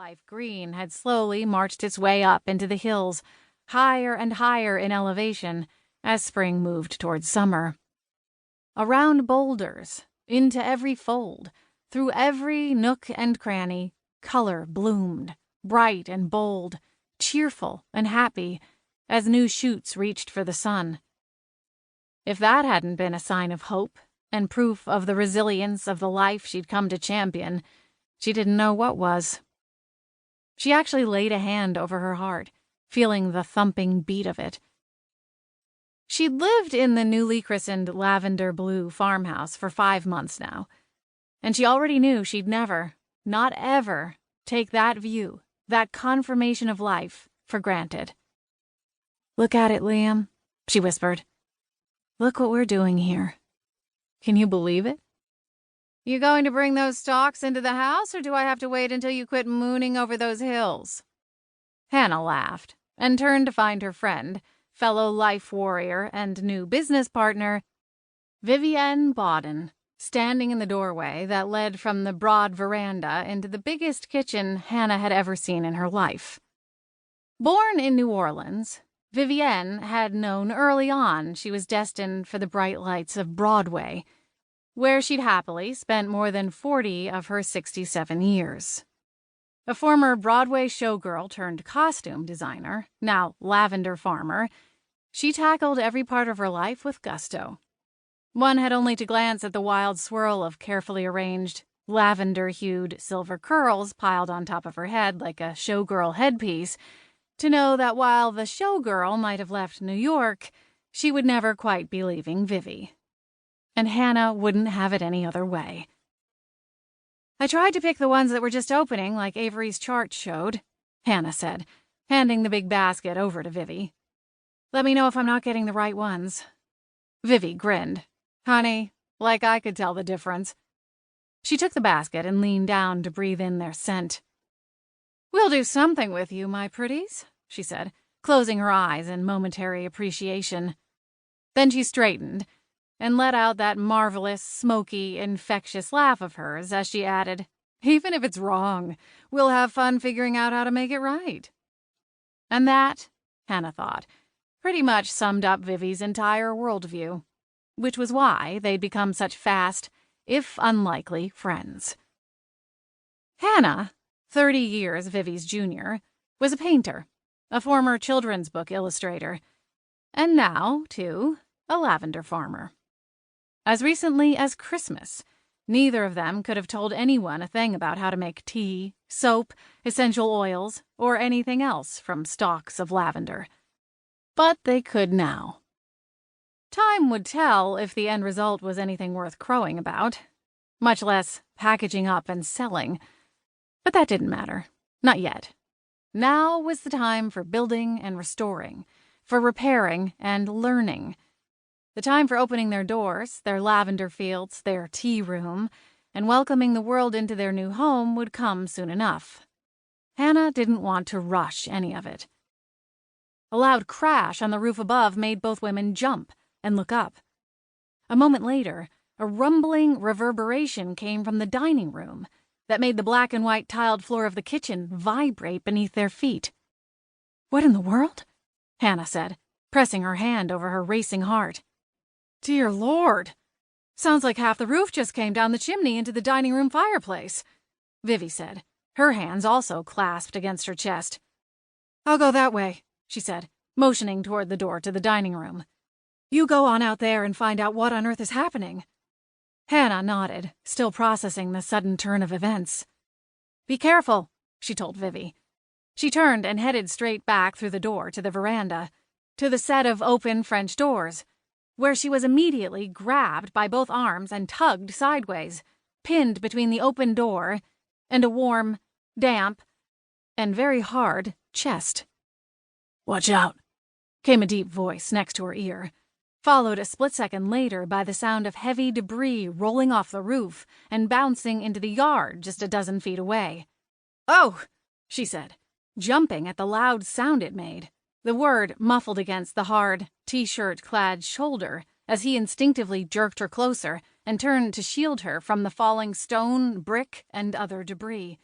life green had slowly marched its way up into the hills, higher and higher in elevation as spring moved towards summer. Around boulders, into every fold, through every nook and cranny, color bloomed, bright and bold, cheerful and happy, as new shoots reached for the sun. If that hadn't been a sign of hope and proof of the resilience of the life she'd come to champion, she didn't know what was. She actually laid a hand over her heart, feeling the thumping beat of it. She'd lived in the newly christened Lavender Blue farmhouse for 5 months now, and she already knew she'd never, not ever, take that view, that confirmation of life, for granted. "Look at it, Liam," she whispered. "Look what we're doing here. Can you believe it?" "You going to bring those stalks into the house, or do I have to wait until you quit mooning over those hills?" Hannah laughed and turned to find her friend, fellow life warrior and new business partner, Vivienne Bawden, standing in the doorway that led from the broad veranda into the biggest kitchen Hannah had ever seen in her life. Born in New Orleans, Vivienne had known early on she was destined for the bright lights of Broadway, where she'd happily spent more than 40 of her 67 years. A former Broadway showgirl turned costume designer, now lavender farmer, she tackled every part of her life with gusto. One had only to glance at the wild swirl of carefully arranged, lavender-hued silver curls piled on top of her head like a showgirl headpiece to know that while the showgirl might have left New York, she would never quite be leaving Vivi. And Hannah wouldn't have it any other way. "I tried to pick the ones that were just opening, like Avery's chart showed," Hannah said, handing the big basket over to Vivi. "Let me know if I'm not getting the right ones." Vivi grinned. "Honey, like I could tell the difference." She took the basket and leaned down to breathe in their scent. "We'll do something with you, my pretties," she said, closing her eyes in momentary appreciation. Then she straightened and let out that marvelous, smoky, infectious laugh of hers as she added, "Even if it's wrong, we'll have fun figuring out how to make it right." And that, Hannah thought, pretty much summed up Vivi's entire worldview, which was why they'd become such fast, if unlikely, friends. Hannah, 30 years Vivi's junior, was a painter, a former children's book illustrator, and now, too, a lavender farmer. As recently as Christmas, neither of them could have told anyone a thing about how to make tea, soap, essential oils, or anything else from stalks of lavender. But they could now. Time would tell if the end result was anything worth crowing about, much less packaging up and selling. But that didn't matter. Not yet. Now was the time for building and restoring, for repairing and learning. The time for opening their doors, their lavender fields, their tea room, and welcoming the world into their new home would come soon enough. Hannah didn't want to rush any of it. A loud crash on the roof above made both women jump and look up. A moment later, a rumbling reverberation came from the dining room that made the black and white tiled floor of the kitchen vibrate beneath their feet. "What in the world?" Hannah said, pressing her hand over her racing heart. "Dear Lord! Sounds like half the roof just came down the chimney into the dining room fireplace," Vivi said, her hands also clasped against her chest. "I'll go that way," she said, motioning toward the door to the dining room. "You go on out there and find out what on earth is happening." Hannah nodded, still processing the sudden turn of events. "Be careful," she told Vivi. She turned and headed straight back through the door to the veranda, to the set of open French doors, where she was immediately grabbed by both arms and tugged sideways, pinned between the open door and a warm, damp, and very hard chest. "Watch out," came a deep voice next to her ear, followed a split second later by the sound of heavy debris rolling off the roof and bouncing into the yard just a dozen feet away. "Oh!" she said, jumping at the loud sound it made, the word muffled against the hard, T-shirt-clad shoulder as he instinctively jerked her closer and turned to shield her from the falling stone, brick, and other debris.